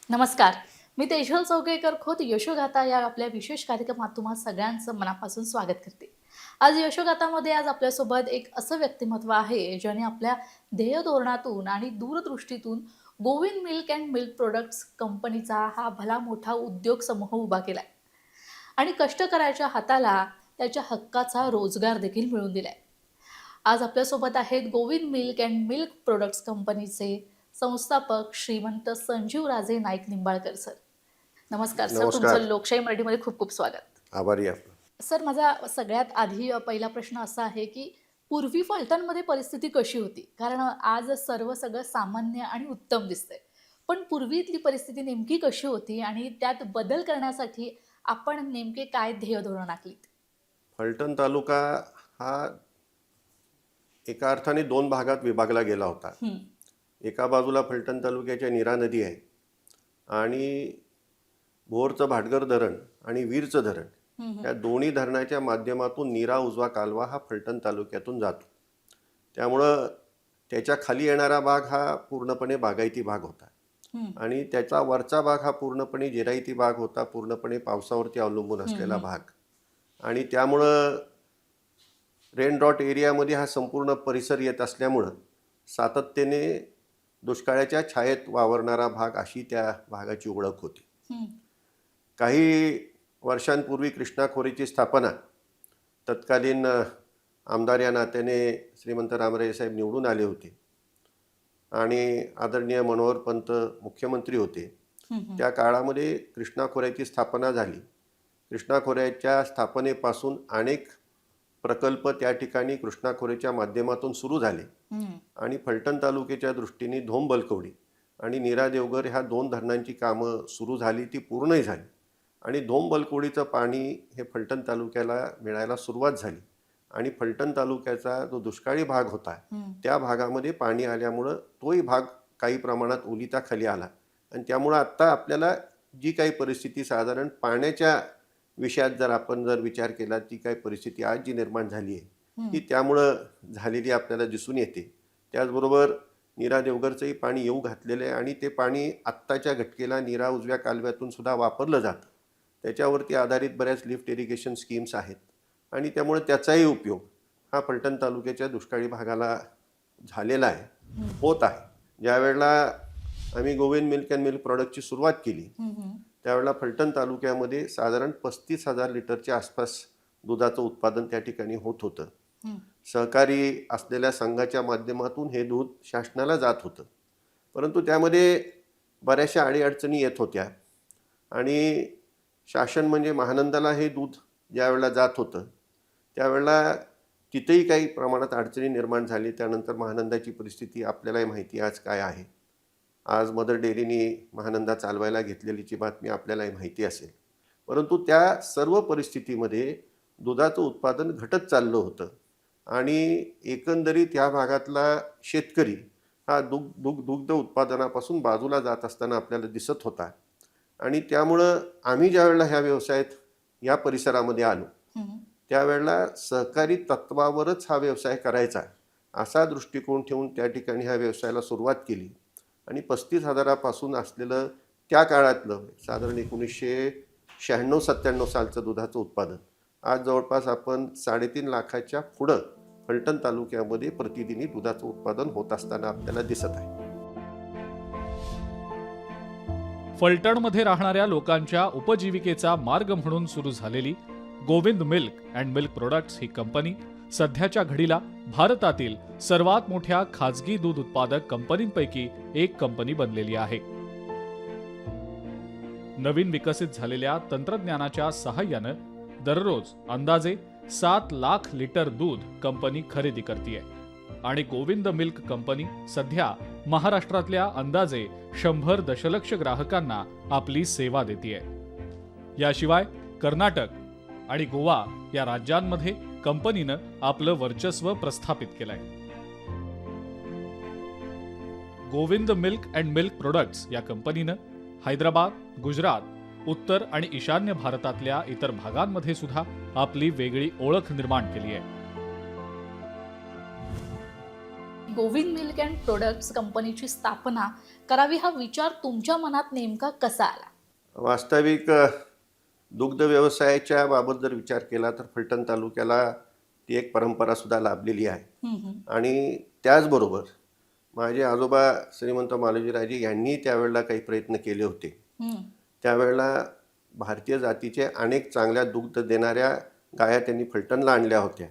नमस्कार. मी तेजल चौकेकर खोत यशोगाथा या आपल्या विशेष कार्यक्रमात तुम्हा सगळ्यांचं मनापासून स्वागत करते. आज यशोगाथामध्ये आपल्यासोबत एक असं व्यक्तिमत्व आहे ज्याने आपल्या ध्येय धोरणातून आणि दूरदृष्टीतून Govind milk and milk products कंपनीचा हा भला मोठा उद्योग समूह उभा केलाय आणि कष्टकऱ्याच्या हाताला त्याच्या हक्काचा रोजगार देखील मिळवून दिलाय. आज आपल्यासोबत आहेत Govind milk and milk products कंपनीचे संस्थापक श्रीमंत संजीव राजे नाईक निंबाळकर सर. नमस्कार सर, नमस्कार. तुमचं लोकशाही मराठीमध्ये खूप खूप स्वागत. आभारी आहे आपण. सर, माझा सगळ्यात आधी पहिला प्रश्न असा आहे की पूर्वी फलटणमध्ये परिस्थिती कशी होती? कारण आज सगळं सामान्य आणि उत्तम दिसतंय. पण पूर्वीतली परिस्थिती नेमकी कशी होती आणि त्यात बदल करण्यासाठी आपण नेमके काय ध्येय धोरण आखलीत? फलटण तालुका हा एका अर्थाने दोन भागात विभागला गेला होता. हं, एका बाजूला फलटण तालुक्याच्या नीरा नदी आहे आणि भोरचं भाटगर धरण आणि वीरचं धरण हं, हं, या दोन्ही धरणाच्या माध्यमातून नीरा उजवा कालवा हा फलटण तालुक्यातून जातो. त्यामुळं त्याच्या खाली येणारा भाग हा पूर्णपणे बागायती भाग होता हं, आणि त्याचा वरचा भाग हा पूर्णपणे जिरायती भाग होता, पूर्णपणे पावसावरती अवलंबून असलेला हं, भाग. आणि त्यामुळं रेन ड्रॉट एरियामध्ये हा संपूर्ण परिसर येत असल्यामुळं सातत्याने दुष्काळाच्या छायेत वावरणारा भाग अशी त्या भागाची ओळख होती. हं, काही वर्षांपूर्वी कृष्णा खोरीची स्थापना तत्कालीन आमदार या नात्याने श्रीमंत रामराजे साहेब निवडून आले होते आणि आदरणीय मनोहर पंत मुख्यमंत्री होते. हं, हं, त्या काळामध्ये कृष्णा खोऱ्याची स्थापना झाली. कृष्णा खोऱ्याच्या स्थापनेपासून अनेक प्रकल्प त्या ठिकाणी कृष्णा खोऱ्याच्या माध्यमातून सुरू झाले हं, आणि फलटण तालुक्याच्या दृष्टीने धोम बलकवडी आणि नीरा देवघर ह्या दोन धरणांची कामं सुरू झाली, ती पूर्णही झाली आणि धोम बलकवडीचं पाणी हे फलटण तालुक्याला मिळायला सुरुवात झाली आणि फलटण तालुक्याचा जो दुष्काळी भाग होता हं. त्या भागामध्ये पाणी आल्यामुळं तोही भाग काही प्रमाणात ओलिताखाली आला आणि त्यामुळं आत्ता आपल्याला जी काही परिस्थिती साधारण पाण्याच्या विषयात आपण विचार केला, ती काय परिस्थिती आज जी निर्माण झाली आहे ती त्यामुळं झालेली आपल्याला दिसून येते. त्याचबरोबर नीरा देवघरचंही पाणी येऊ घातलेलं आहे आणि ते पाणी आत्ताच्या घटकेला नीरा उजव्या कालव्यातून सुद्धा वापरलं जातं. त्याच्यावरती आधारित बऱ्याच लिफ्ट इरिगेशन स्कीम्स आहेत आणि त्यामुळे त्याचाही उपयोग हा फलटण तालुक्याच्या दुष्काळी भागाला झालेला आहे, होत आहे. ज्यावेळेला आम्ही गोविंद मिल्क अँड मिल्क प्रॉडक्टची सुरुवात केली त्यावेळेला फलटण तालुक्यामध्ये साधारण 35,000 लिटरच्या आसपास दुधाचं उत्पादन त्या ठिकाणी होत होतं. सहकारी असलेल्या संघाच्या माध्यमातून हे दूध शासनाला जात होतं, परंतु त्यामध्ये बऱ्याचशा अडीअडचणी येत होत्या आणि शासन म्हणजे महानंदाला हे दूध ज्यावेळेला जात होतं त्यावेळेला तिथेही काही प्रमाणात अडचणी निर्माण झाली. त्यानंतर महानंदाची परिस्थिती आपल्यालाही माहिती आज काय आहे. आज मदर डेअरीने महानंदा चालवायला घेतलेलीची बातमी आपल्यालाही माहिती असेल, परंतु त्या सर्व परिस्थितीमध्ये दुधाचं उत्पादन घटत चाललं होतं आणि एकंदरीत ह्या भागातला शेतकरी हा दुग्ध उत्पादनापासून बाजूला जात असताना आपल्याला दिसत होता आणि त्यामुळं आम्ही ज्या वेळेला ह्या व्यवसायात या परिसरामध्ये आलो त्यावेळेला सहकारी तत्वावरच हा व्यवसाय करायचा असा दृष्टिकोन ठेवून त्या ठिकाणी ह्या व्यवसायाला सुरुवात केली आणि 35,000पासून असलेलं त्या काळातलं साधारण 1996-97 सालचं दुधाचं उत्पादन आज जवळपास आपण 3.5 लाखाच्या पुढं फलटण तालुक्यामध्ये प्रतिदिनी दुधाचं उत्पादन होत असताना आपल्याला दिसत आहे. फलटणमध्ये राहणाऱ्या लोकांच्या उपजीविकेचा मार्ग म्हणून सुरू झालेली Govind milk and milk products he company सध्याच्या घडीला भारतातील सर्वात मोठ्या खाजगी दूध उत्पादक कंपनींपैकी एक कंपनी बनलेली आहे. नवीन विकसित झालेल्या तंत्रज्ञानाच्या सहाय्यानं दररोज अंदाजे 7 लाख लिटर दूध कंपनी खरेदी करते आणि गोविंद मिल्क कंपनी सध्या महाराष्ट्रातल्या अंदाजे 100 दशलक्ष ग्राहकांना आपली सेवा देते. याशिवाय कर्नाटक आणि गोवा या राज्यांमध्ये कंपनीनं आपलं वर्चस्व प्रस्थापित केलंय. Govind milk and milk products या कंपनीनं हैदराबाद, गुजरात, उत्तर आणि ईशान्य भारतातल्या इतर भागांमध्ये सुद्धा आपली वेगळी ओळख निर्माण केली आहे. गोविंद मिल्क अँड प्रोडक्ट्स कंपनीची स्थापना करावी हा विचार तुमच्या मनात नेमका कसा आला? वास्तविक दुग्ध व्यवसायाच्या बाबत जर विचार केला तर फलटण तालुक्याला ती एक परंपरासुद्धा लाभलेली आहे. आणि त्याचबरोबर माझे आजोबा श्रीमंत मालोजीराजे यांनी त्यावेळेला काही प्रयत्न केले होते. त्यावेळेला भारतीय जातीचे अनेक चांगल्या दुग्ध देणाऱ्या गाया त्यांनी फलटणला आणल्या होत्या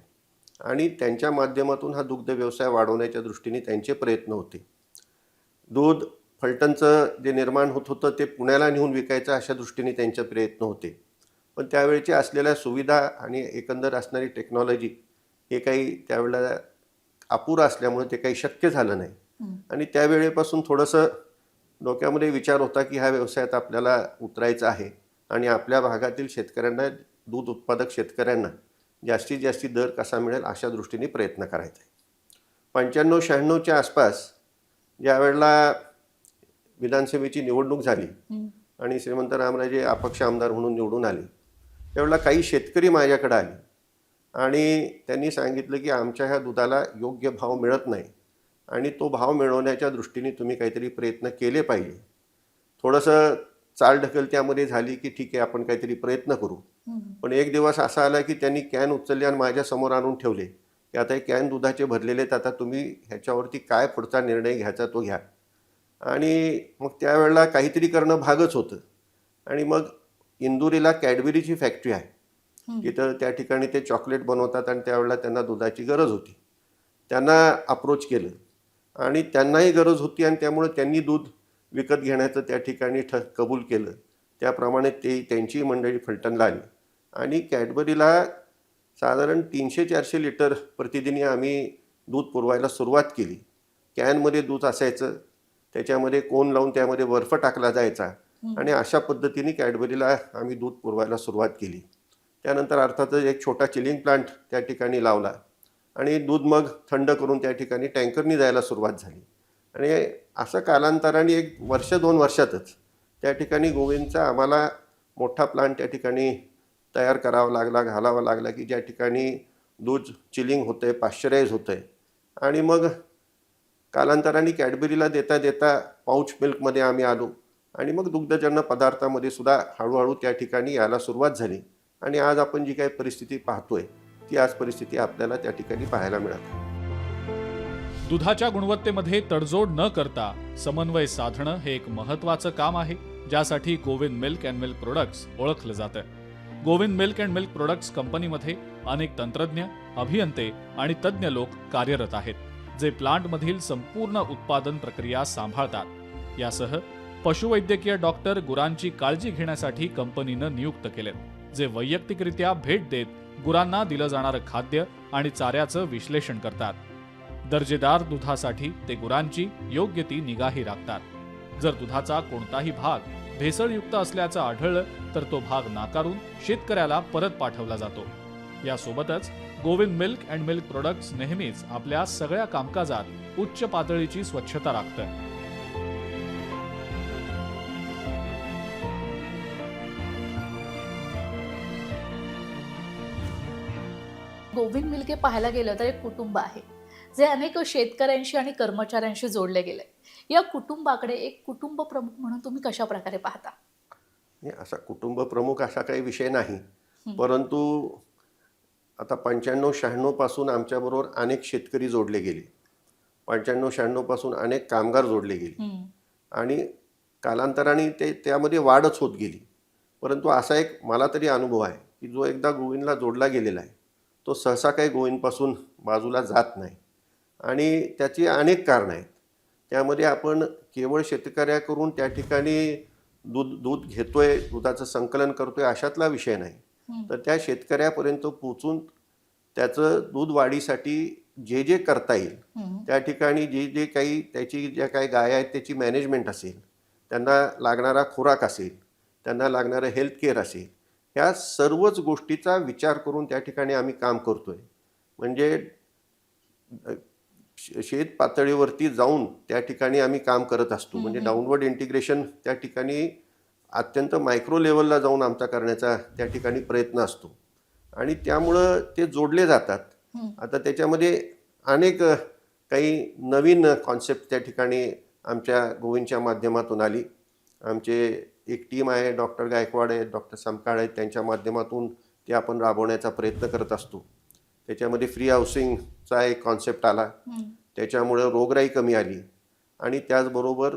आणि त्यांच्या माध्यमातून हा दुग्ध व्यवसाय वाढवण्याच्या दृष्टीने त्यांचे प्रयत्न होते. दूध फलटणचं जे निर्माण होत होतं ते पुण्याला नेऊन विकायचं अशा दृष्टीने त्यांचे प्रयत्न होते. पण त्यावेळेच्या असलेल्या सुविधा आणि एकंदर असणारी टेक्नॉलॉजी हे काही त्यावेळेला अपुरं असल्यामुळे ते काही शक्य झालं नाही. आणि त्यावेळेपासून थोडंसं डोक्यामध्ये विचार होता की ह्या व्यवसायात आपल्याला उतरायचं आहे आणि आपल्या भागातील शेतकऱ्यांना, दूध उत्पादक शेतकऱ्यांना जास्तीत जास्त दर कसा मिळेल अशा दृष्टीने प्रयत्न करायचा आहे. 95-96च्या आसपास ज्यावेळेला विधानसभेची निवडणूक झाली आणि श्रीमंत रामराजे अपक्ष आमदार म्हणून निवडून आले, त्यावेळेला काही शेतकरी माझ्याकडे आले आणि त्यांनी सांगितलं की आमच्या ह्या दुधाला योग्य भाव मिळत नाही आणि तो भाव मिळवण्याच्या दृष्टीने तुम्ही काहीतरी प्रयत्न केले पाहिजे. थोडंसं चालढकल त्यामध्ये झाली की ठीक आहे आपण काहीतरी प्रयत्न करू. पण एक दिवस असा आला की त्यांनी कॅन उचलले आणि माझ्यासमोर आणून ठेवले की आता हे कॅन दुधाचे भरलेले आहेत, आता तुम्ही ह्याच्यावरती काय पुढचा निर्णय घ्यायचा तो घ्या. आणि मग त्यावेळेला काहीतरी करणं भागच होतं. आणि मग इंदुरीला कॅडबरीची फॅक्टरी आहे, तिथं त्या ठिकाणी ते चॉकलेट बनवतात आणि त्यावेळेला त्यांना दुधाची गरज होती. त्यांना अप्रोच केलं आणि त्यांनाही गरज होती आणि त्यामुळे त्यांनी दूध विकत घेण्याचं त्या ठिकाणी कबूल केलं. त्याप्रमाणे ते त्यांची मंडळी फलटणला आली आणि कॅडबरीला साधारण 300-400 लिटर प्रतिदिनी आम्ही दूध पुरवायला सुरुवात केली. कॅनमध्ये दूध असायचं, त्याच्यामध्ये कोन लावून त्यामध्ये बर्फ टाकला जायचा आणि अशा पद्धतीने कॅडबरीला आम्ही दूध पुरवायला सुरुवात केली. त्यानंतर अर्थातच एक छोटा चिलिंग प्लांट त्या ठिकाणी लावला आणि दूध मग थंड करून त्या ठिकाणी टँकरनी जायला सुरुवात झाली. आणि असं कालांतराने 1 वर्ष 2 वर्षातच त्या ठिकाणी गोविंदचा आम्हाला मोठा प्लांट त्या ठिकाणी तयार करावा लागला, घालावा लागला की ज्या ठिकाणी दूध चिलिंग होतं आहे, पाश्चराईज होतं आहे. आणि मग कालांतराने कॅडबरीला देता देता पाऊच मिल्कमध्ये आम्ही आलो आणि मग दुग्धजन्य पदार्थामध्ये सुद्धा हळूहळू त्या ठिकाणी यायला सुरुवात झाली. आणि आज आपण जी काही परिस्थिती पाहतोय ती आज परिस्थिती आपल्याला त्या ठिकाणी पाहायला मिळते. दुधाच्या गुणवत्तेमध्ये तडजोड न करता समन्वय साधणं हे एक महत्त्वाचं काम आहे, ज्यासाठी Govind milk and milk products ओळखलं जातं. Govind milk and milk products कंपनीमध्ये अनेक तंत्रज्ञ, अभियंते आणि तज्ज्ञ लोक कार्यरत आहेत, जे प्लांटमधील संपूर्ण उत्पादन प्रक्रिया सांभाळतात. यासह पशुवैद्यकीय डॉक्टर गुरांची काळजी घेण्यासाठी कंपनीनं नियुक्त केलेत, जे वैयक्तिकरित्या भेट देत गुरांना दिलं जाणारं खाद्य आणि चाऱ्याचं विश्लेषण करतात. दर्जेदार दुधासाठी ते गुरांची योग्य ती निगाही राखतात. जर दुधाचा कोणताही भाग भेसळयुक्त असल्याचं आढळलं तर तो भाग नाकारून शेतकऱ्याला परत पाठवला जातो. यासोबतच Govind milk and milk products नेहमीच आपल्या सगळ्या कामकाजात उच्च पातळीची स्वच्छता राखतं. गोविंद मिल्क हे पाहायला गेलं तर एक कुटुंब आहे, जे अनेक शेतकऱ्यांशी आणि कर्मचाऱ्यांशी जोडले गेले. या कुटुंबाकडे एक कुटुंब प्रमुख म्हणून तुम्ही कशा प्रकारे पाहता? असा कुटुंब प्रमुख असा काही विषय नाही, परंतु आता 95-96 पासून आमच्याबरोबर अनेक शेतकरी जोडले गेले. 95-96 पासून अनेक कामगार जोडले गेले आणि कालांतराने त्यामध्ये वाढच होत गेली. परंतु असा एक मला तरी अनुभव आहे की जो एकदा गोविंदला जोडला गेलेला आहे तो सहसा काही गोविंदपासून बाजूला जात नाही. आणि त्याची अनेक कारणं आहेत. त्यामध्ये आपण केवळ शेतकऱ्याकडून त्या ठिकाणी दूध घेतोय, दुधाचं संकलन करतोय अशातला विषय नाही, तर त्या शेतकऱ्यापर्यंत पोचून त्याचं दूध वाढीसाठी जे जे करता येईल त्या ठिकाणी जे काही त्याची ज्या काही गाय आहेत त्याची मॅनेजमेंट असेल, त्यांना लागणारा खुराक असेल, त्यांना लागणारं हेल्थ केअर असेल, ह्या सर्वच गोष्टीचा विचार करून त्या ठिकाणी आम्ही काम करतोय. म्हणजे शेत पातळीवरती जाऊन त्या ठिकाणी आम्ही काम करत असतो. म्हणजे डाऊनवर्ड इंटिग्रेशन त्या ठिकाणी अत्यंत मायक्रो लेवलला जाऊन आमचा करण्याचा त्या ठिकाणी प्रयत्न असतो आणि त्यामुळं ते जोडले जातात. आता त्याच्यामध्ये अनेक काही नवीन कॉन्सेप्ट त्या ठिकाणी आमच्या गोविंदच्या माध्यमातून आली. आमचे एक टीम आहे, डॉक्टर गायकवाड आहेत, डॉक्टर समकाळ आहेत, त्यांच्या माध्यमातून ते आपण राबवण्याचा प्रयत्न करत असतो. त्याच्यामध्ये फ्री हाऊसिंगचा एक कॉन्सेप्ट आला, त्याच्यामुळं रोगराई कमी आली आणि त्याचबरोबर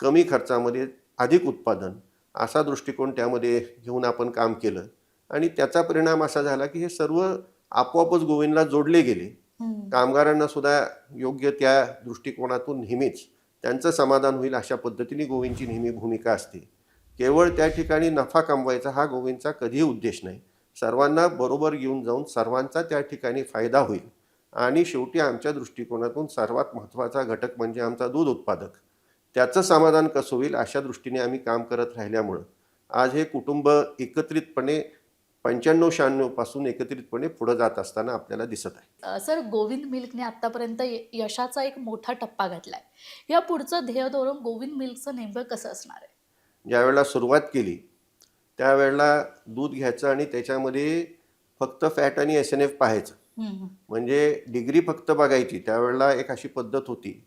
कमी खर्चामध्ये अधिक उत्पादन असा दृष्टिकोन त्यामध्ये घेऊन आपण काम केलं आणि त्याचा परिणाम असा झाला की हे सर्व आपोआपच गोविंदला जोडले गेले. कामगारांना सुद्धा योग्य त्या दृष्टिकोनातून नेहमीच त्यांचं समाधान होईल अशा पद्धतीने गोविंदची नेहमी भूमिका असते. केवळ त्या ठिकाणी नफा कमवायचा हा गोविंदचा कधीही उद्देश नाही. सर्वांना बरोबर घेऊन जाऊन सर्वांचा त्या ठिकाणी फायदा होईल आणि शेवटी आमच्या दृष्टिकोनातून सर्वात महत्त्वाचा घटक म्हणजे आमचा दूध उत्पादक, त्याचं समाधान कसं होईल अशा दृष्टीने आम्ही काम करत राहिल्यामुळं आज हे कुटुंब एकत्रितपणे 95-96 पासून एकत्रितपणे पुढे जात असताना आपल्याला दिसत आहे. सर, गोविंद मिल्कने आतापर्यंत यशाचा एक मोठा टप्पा गाठलाय. या पुढचं ध्येय धोरण गोविंद मिल्कचं नेमकं कसं असणार आहे? ज्यावेळेला सुरुवात केली त्यावेळेला दूध घ्यायचं आणि त्याच्यामध्ये फक्त फॅट आणि SNF पाहायचं, म्हणजे डिग्री फक्त बघायची. त्यावेळेला एक अशी पद्धत होती,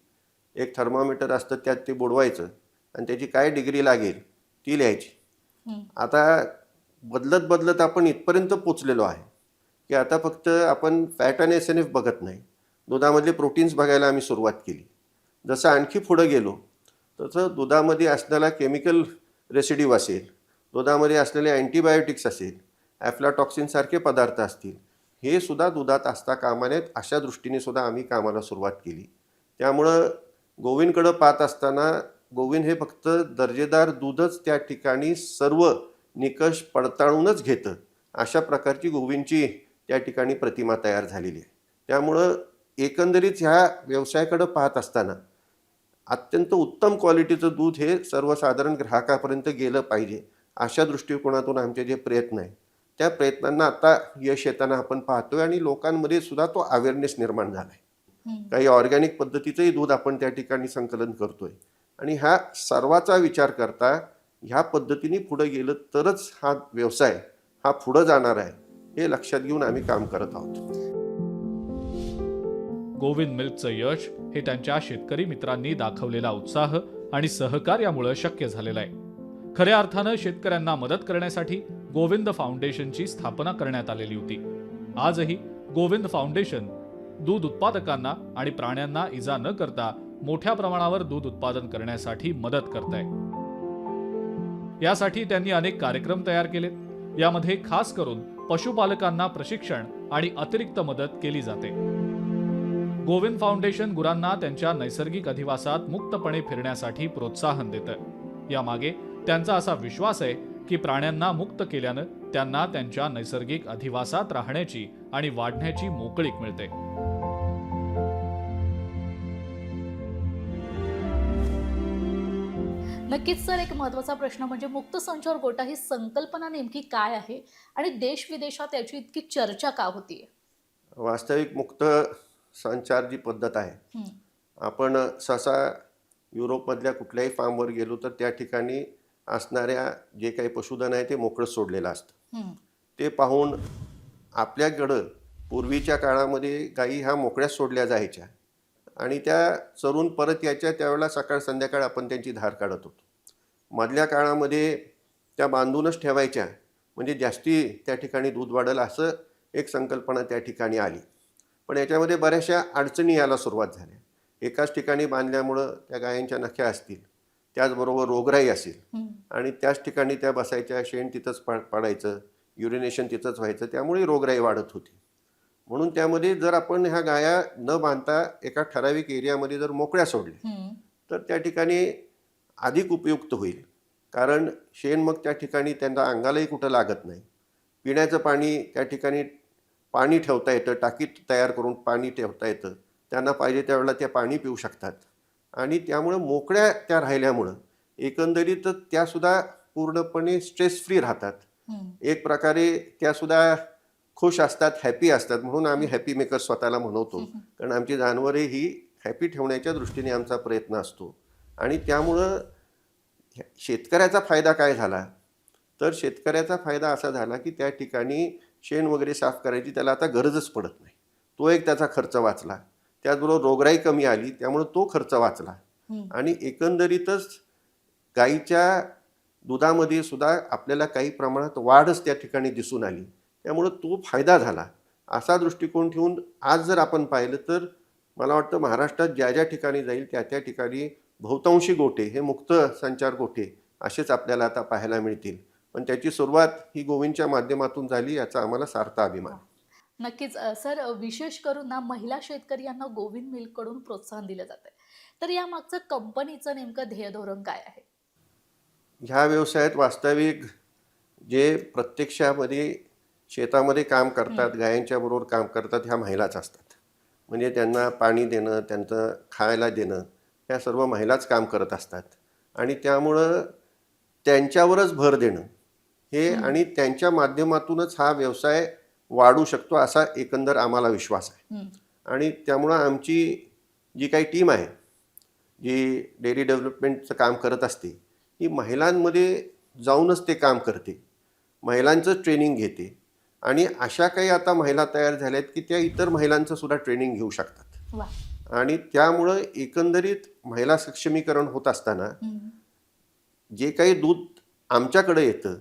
एक थर्मामीटर असतं त्यात ते बुडवायचं आणि त्याची काय डिग्री लागेल ती लिहायची. आता बदलत बदलत आपण इथपर्यंत पोचलेलो आहे की आता फक्त आपण फॅट आणि SNF बघत नाही, दुधामधले प्रोटीन्स बघायला आम्ही सुरुवात केली. जसं आणखी पुढं गेलो तसं दुधामध्ये असलेला केमिकल रेसिड्यू असेल, दुधामध्ये असलेले अँटीबायोटिक्स असेल, ॲफ्लाटॉक्सिनसारखे पदार्थ असतील, हे सुद्धा दुधात असता कामा नयेत अशा दृष्टीने सुद्धा आम्ही कामाला सुरुवात केली. त्यामुळं गोविंदकडं पाहत असताना गोविंद हे फक्त दर्जेदार दूधच त्या ठिकाणी सर्व निकष पडताळूनच घेतं अशा प्रकारची गोविंदची त्या ठिकाणी प्रतिमा तयार झालेली आहे. त्यामुळं एकंदरीत ह्या व्यवसायाकडं पाहत असताना अत्यंत उत्तम क्वालिटीचं दूध हे सर्वसाधारण ग्राहकापर्यंत गेलं पाहिजे अशा दृष्टिकोनातून आमचे जे प्रयत्न आहेत त्या प्रयत्नांना आता यश येताना आपण पाहतोय आणि लोकांमध्ये सुद्धा तो अवेअरनेस निर्माण झाला आहे. काही ऑर्गॅनिक पद्धतीचंही दूध आपण त्या ठिकाणी संकलन करतोय आणि ह्या सर्वाचा विचार करता ह्या पद्धतीने पुढे गेलं तरच हा व्यवसाय हा पुढे जाणार आहे हे लक्षात घेऊन आम्ही काम करत आहोत. गोविंद मिल्कचं यश हे त्यांच्या शेतकरी मित्रांनी दाखवलेला उत्साह आणि सहकार्यामुळे शक्य झालेलं आहे. खऱ्या अर्थानं शेतकऱ्यांना मदत करण्यासाठी गोविंद फाउंडेशनची स्थापना करण्यात आलेली होती. आजही गोविंद फाउंडेशन दूध उत्पादकांना आणि प्राण्यांना इजा न करता मोठ्या प्रमाणावर दूध उत्पादन करण्यासाठी मदत करत आहे. यासाठी त्यांनी अनेक कार्यक्रम तयार केलेत. यामध्ये खास करून पशुपालकांना प्रशिक्षण आणि अतिरिक्त मदत केली जाते. गोविंद फाउंडेशन गुरांना त्यांच्या नैसर्गिक अधिवासात मुक्तपणे फिरण्यासाठी प्रोत्साहन देतं. यामागे त्यांचा असा विश्वास आहे की प्राण्यांना मुक्त केल्यानं त्यांना त्यांच्या नैसर्गिक अधिवासात राहण्याची आणि वाढण्याची मोकळीक मिळते. नक्कीच सर, एक महत्त्वाचा प्रश्न म्हणजे मुक्त संचार गोठा ही संकल्पना नेमकी काय आहे आणि देश विदेशात याची इतकी चर्चा का होतीये? वास्तविक मुक्त संचार जी पद्धत आहे, आपण सहसा युरोपमधल्या कुठल्याही फार्मवर गेलो तर त्या ठिकाणी असणाऱ्या जे काही पशुधन आहे ते मोकळं सोडलेलं असतं. ते पाहून आपल्याकडं पूर्वीच्या काळामध्ये गायी ह्या मोकळ्या सोडल्या जायच्या आणि त्या चरून परत यायच्या, त्यावेळेला सकाळ संध्याकाळ आपण त्यांची धार काढत होतो. मधल्या काळामध्ये त्या बांधूनच ठेवायच्या म्हणजे जास्ती त्या ठिकाणी दूध वाढेल असं एक संकल्पना त्या ठिकाणी आली. पण याच्यामध्ये बऱ्याचशा अडचणी यायला सुरुवात झाल्या. एकाच ठिकाणी बांधल्यामुळं त्या गायांच्या नख्या असतील, त्याचबरोबर रोगराई असेल आणि त्याच ठिकाणी त्या बसायच्या, शेण तिथंच पडायचं, युरिनेशन तिथंच व्हायचं, त्यामुळे रोगराई वाढत होती. म्हणून त्यामध्ये जर आपण ह्या गाया न बांधता एका ठराविक एरियामध्ये जर मोकळ्या सोडल्या तर त्या ठिकाणी अधिक उपयुक्त होईल. कारण शेण मग त्या ठिकाणी त्यांना अंगालाही कुठं लागत नाही. पिण्याचं पाणी त्या ठिकाणी पाणी ठेवता येतं, टाकी तयार करून पाणी ठेवता येतं, त्यांना पाहिजे त्यावेळेला त्या पाणी पिऊ शकतात आणि त्यामुळं मोकळ्या त्या राहिल्यामुळं एकंदरीत त्यासुद्धा पूर्णपणे स्ट्रेस फ्री राहतात. एक प्रकारे त्यासुद्धा खुश असतात, हॅपी असतात. म्हणून आम्ही हॅपी मेकर स्वतःला म्हणवतो, कारण आमची जनावरे ही हॅपी ठेवण्याच्या दृष्टीने आमचा प्रयत्न असतो. आणि त्यामुळं शेतकऱ्याचा फायदा काय झाला तर शेतकऱ्याचा फायदा असा झाला की त्या ठिकाणी शेण वगैरे साफ करायची त्याला आता गरजच पडत नाही. तो एक त्याचा खर्च वाचला. त्याचबरोबर रोगराई कमी आली, त्यामुळे तो खर्च वाचला. आणि एकंदरीतच गाईच्या दुधामध्ये सुद्धा आपल्याला काही प्रमाणात वाढच त्या ठिकाणी दिसून आली, त्यामुळं तो फायदा झाला. असा दृष्टिकोन ठेवून आज जर आपण पाहिलं तर मला वाटतं महाराष्ट्रात ज्या ज्या ठिकाणी जाईल त्या त्या ठिकाणी बहुतांशी गोठे हे मुक्त संचार गोठे असेच आपल्याला आता पाहायला मिळतील. पण त्याची सुरुवात ही गोविंदच्या माध्यमातून झाली, याचा आम्हाला सार्थ अभिमान. नक्कीच सर, विशेष करून ना महिला शेतकरी यांना गोविंद मिल्ककडून प्रोत्साहन दिलं जातं. तर यामागचं कंपनीचं नेमकं ध्येय धोरण काय आहे? ह्या व्यवसायात वास्तविक जे प्रत्यक्षामध्ये शेतामध्ये काम करतात, गायांच्या बरोबर काम करतात, ह्या महिलाच असतात. म्हणजे त्यांना पाणी देणं, त्यांचं खायला देणं, ह्या सर्व महिलाच काम करत असतात. आणि त्यामुळं त्यांच्यावरच भर देणं हे आणि त्यांच्या माध्यमातूनच हा व्यवसाय वाढू शकतो असा एकंदर आम्हाला विश्वास आहे. आणि त्यामुळं आमची जी काही टीम आहे, जी डेअरी डेव्हलपमेंटचं काम करत असते, ही महिलांमध्ये जाऊनच ते काम करते, महिलांचं ट्रेनिंग घेते. आणि अशा काही आता महिला तयार झाल्या आहेत की त्या इतर महिलांचं सुद्धा ट्रेनिंग घेऊ शकतात. वा. आणि त्यामुळं एकंदरीत महिला सक्षमीकरण होत असताना जे काही दूध आमच्याकडे येतं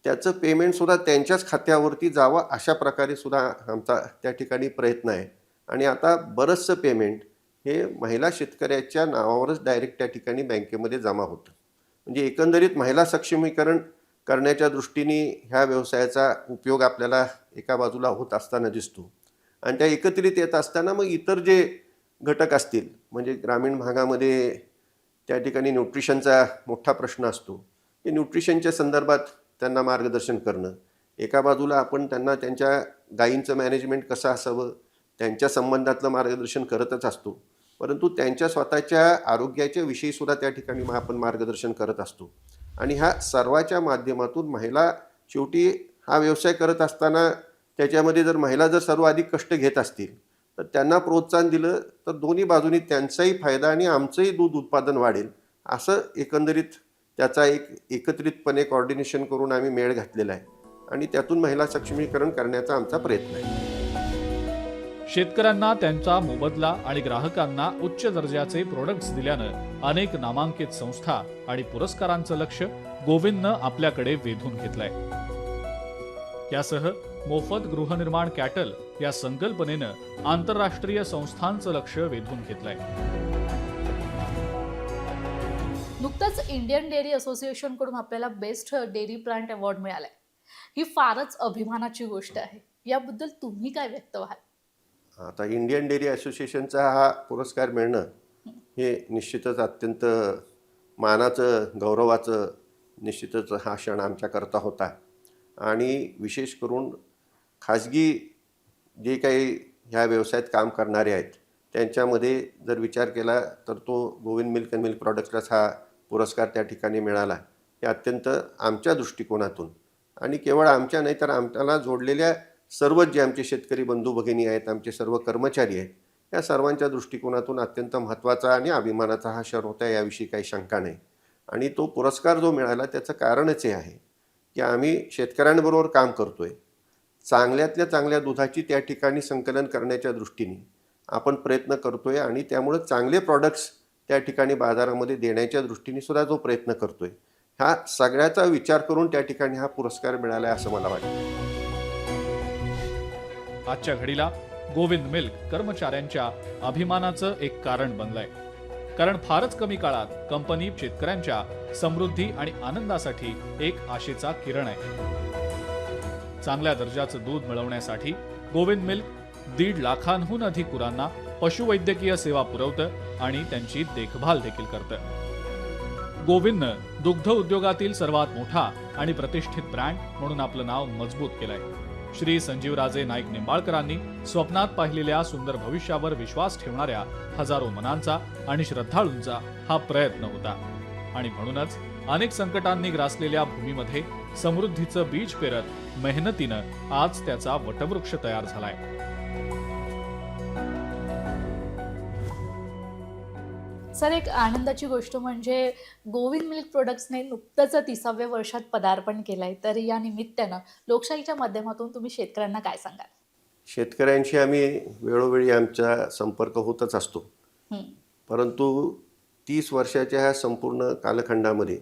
त्याचं पेमेंटसुद्धा त्यांच्याच खात्यावरती जावं अशा प्रकारे सुद्धा आमचा त्या ठिकाणी प्रयत्न आहे. आणि आता बरंचसं पेमेंट हे महिला शेतकऱ्याच्या नावावरच डायरेक्ट त्या ठिकाणी बँकेमध्ये जमा होतं. म्हणजे एकंदरीत महिला सक्षमीकरण करण्याच्या दृष्टीने ह्या व्यवसायाचा उपयोग आपल्याला एका बाजूला होत असताना दिसतो. आणि त्या एकत्रित येत असताना मग इतर जे घटक असतील, म्हणजे ग्रामीण भागामध्ये त्या ठिकाणी न्यूट्रिशनचा मोठा प्रश्न असतो, ते न्यूट्रिशनच्या संदर्भात त्यांना मार्गदर्शन करणं. एका बाजूला आपण त्यांना त्यांच्या गायींचं मॅनेजमेंट कसं असावं त्यांच्या संबंधातलं मार्गदर्शन करतच असतो, परंतु त्यांच्या स्वतःच्या आरोग्याच्या विषयीसुद्धा त्या ठिकाणी आपण मार्गदर्शन करत असतो. आणि ह्या सर्वाच्या माध्यमातून महिला शेवटी हा व्यवसाय करत असताना त्याच्यामध्ये जर महिला जर सर्व अधिक कष्ट घेत असतील तर त्यांना प्रोत्साहन दिलं तर दोन्ही बाजूनी त्यांचाही फायदा आणि आमचंही दूध उत्पादन वाढेल. असं एकंदरीत त्याचा एक एकत्रितपणे कोऑर्डिनेशन करून आम्ही मेळ घातलेला आहे आणि त्यातून महिला सक्षमीकरण करण्याचा आमचा प्रयत्न आहे. शेतकऱ्यांना त्यांचा मोबदला आणि ग्राहकांना उच्च दर्जाचे प्रोडक्ट्स दिल्यानं अनेक नामांकित संस्था आणि पुरस्कारांचं लक्ष गोविंदनं आपल्याकडे वेधून घेतलंय. यासह मोफत गृहनिर्माण कॅटल या संकल्पनेनं आंतरराष्ट्रीय संस्थांचं लक्ष वेधून घेतलंय. नुकतंच इंडियन डेअरी असोसिएशन कडून आपल्याला बेस्ट डेअरी प्लांट अवॉर्ड मिळालाय. ही फारच अभिमानाची गोष्ट आहे. याबद्दल तुम्ही काय व्यक्त व्हाल? आता इंडियन डेअरी असोसिएशनचा हा पुरस्कार मिळणं हे निश्चितच अत्यंत मानाचं, गौरवाचं निश्चितच हा क्षण आमच्याकरता होता. आणि विशेष करून खाजगी जे काही ह्या व्यवसायात काम करणारे आहेत त्यांच्यामध्ये जर विचार केला तर तो गोविंद मिल्क अँड मिल्क प्रॉडक्ट्सलाच हा पुरस्कार त्या ठिकाणी मिळाला. हे अत्यंत आमच्या दृष्टिकोनातून आणि केवळ आमच्या नाही तर आमच्याला जोडलेल्या सर्वच जे आमचे शेतकरी बंधू भगिनी आहेत, आमचे सर्व कर्मचारी आहेत, या सर्वांच्या दृष्टिकोनातून अत्यंत महत्त्वाचा आणि अभिमानाचा हा क्षण होता, याविषयी काही शंका नाही. आणि तो पुरस्कार जो मिळाला त्याचं कारणच हे आहे की आम्ही शेतकऱ्यांबरोबर काम करतोय. चांगल्यातल्या चांगल्या दुधाची त्या ठिकाणी संकलन करण्याच्या दृष्टीने आपण प्रयत्न करतोय आणि त्यामुळे चांगले प्रॉडक्ट्स त्या ठिकाणी बाजारामध्ये देण्याच्या दृष्टीने सुद्धा जो प्रयत्न करतोय, ह्या सगळ्याचा विचार करून त्या ठिकाणी हा पुरस्कार मिळाला आहे असं मला वाटतं. आजच्या घडीला गोविंद मिल्क कर्मचाऱ्यांच्या अभिमानाचं एक कारण बनलंय. कारण फारच कमी काळात कंपनी शेतकऱ्यांच्या समृद्धी आणि आनंदासाठी एक आशेचा किरण आहे. चांगल्या दर्जाचं दूध मिळवण्यासाठी गोविंद मिल्क 1.5 लाखांहून अधिक गुरांना पशुवैद्यकीय सेवा पुरवतं आणि त्यांची देखभाल देखील करतं. गोविंदनं दुग्ध उद्योगातील सर्वात मोठा आणि प्रतिष्ठित ब्रँड म्हणून आपलं नाव मजबूत केलंय. श्री संजीवराजे नाईक निंबाळकरांनी स्वप्नात पाहिलेल्या सुंदर भविष्यावर विश्वास ठेवणाऱ्या हजारो मनांचा आणि श्रद्धाळूंचा हा प्रयत्न होता. आणि म्हणूनच अनेक संकटांनी ग्रासलेल्या भूमीमध्ये समृद्धीचं बीज पेरत मेहनतीनं आज त्याचा वटवृक्ष तयार झालाय. सर, एक आनंदाची गोष्ट म्हणजे गोविंद मिल्क प्रोडक्ट्सने नुकतंच 30व्या वर्षात पदार्पण केलंय. तर या निमित्तानं लोकशाहीच्या माध्यमातून तुम्ही शेतकऱ्यांना काय सांगाल? शेतकऱ्यांशी आम्ही वेळोवेळी आमचा संपर्क होतच असतो. हं. परंतु 30 वर्षाच्या ह्या संपूर्ण कालखंडामध्ये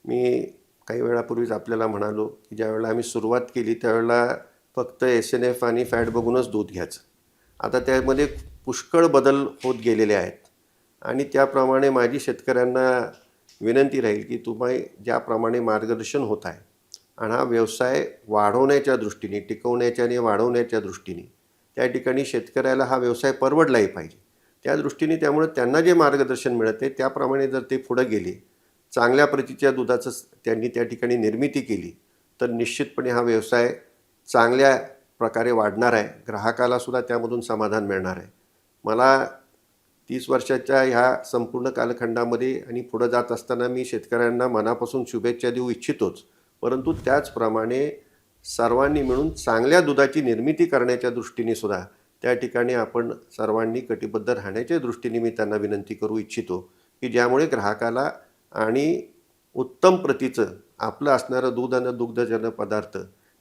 मी काही वेळापूर्वीच आपल्याला म्हणालो की ज्यावेळेला आम्ही सुरुवात केली त्यावेळेला फक्त SNF आणि फॅट बघूनच दूध घ्यायचं. आता त्यामध्ये पुष्कळ बदल होत गेलेले आहेत आणि त्याप्रमाणे माझी शेतकऱ्यांना विनंती राहील की तुम्ही ज्याप्रमाणे मार्गदर्शन होत आहे आणि हा व्यवसाय वाढवण्याच्या दृष्टीने, टिकवण्याच्या आणि वाढवण्याच्या दृष्टीने त्या ठिकाणी शेतकऱ्याला हा व्यवसाय परवडलाही पाहिजे. त्या दृष्टीने त्यामुळे त्यांना जे मार्गदर्शन मिळते त्याप्रमाणे जर ते पुढे गेले, चांगल्या प्रतीच्या दुधाचं त्यांनी त्या ठिकाणी निर्मिती केली तर निश्चितपणे हा व्यवसाय चांगल्या प्रकारे वाढणार आहे. ग्राहकाला सुद्धा त्यामधून समाधान मिळणार आहे. मला 30 वर्षाच्या ह्या संपूर्ण कालखंडामध्ये आणि पुढे जात असताना मी शेतकऱ्यांना मनापासून शुभेच्छा देऊ इच्छितोच. परंतु त्याचप्रमाणे सर्वांनी मिळून चांगल्या दुधाची निर्मिती करण्याच्या दृष्टीने सुद्धा त्या ठिकाणी आपण सर्वांनी कटिबद्ध राहण्याच्या दृष्टीने मी त्यांना विनंती करू इच्छितो की ज्यामुळे ग्राहकाला आणि उत्तम प्रतीचं आपलं असणारं दूध आणि दुग्धजन्य पदार्थ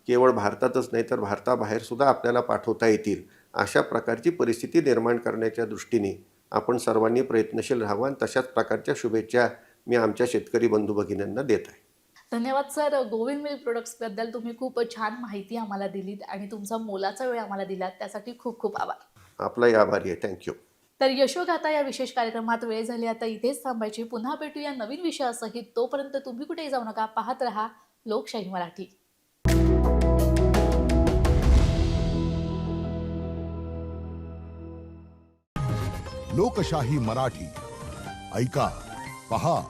केवळ भारतातच नाही तर भारताबाहेरसुद्धा आपल्याला पाठवता येतील अशा प्रकारची परिस्थिती निर्माण करण्याच्या दृष्टीने आपण सर्वांनी प्रयत्नशील राहावं आणि तशाच प्रकारच्या शुभेच्छा मी आमच्या शेतकरी बंधू भगिनींना देत आहे. धन्यवाद सर. गोविंद मिल्क प्रोडक्ट्सबद्दल तुम्ही खूप छान माहिती आम्हाला दिलीत आणि तुमचा मोलाचा वेळ आम्हाला दिलात त्यासाठी खूप खूप आभार. आपलाही आभारी आहे. थँक्यू. तर यशोगाथा या विशेष कार्यक्रमात वेळ झाली आता इथेच थांबायची. पुन्हा भेटूया नवीन विषयासहित. तोपर्यंत तुम्ही कुठेही जाऊ नका. पाहत रहा लोकशाही मराठी. लोकशाही मराठी ऐका, पहा,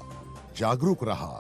जागरूक रहा.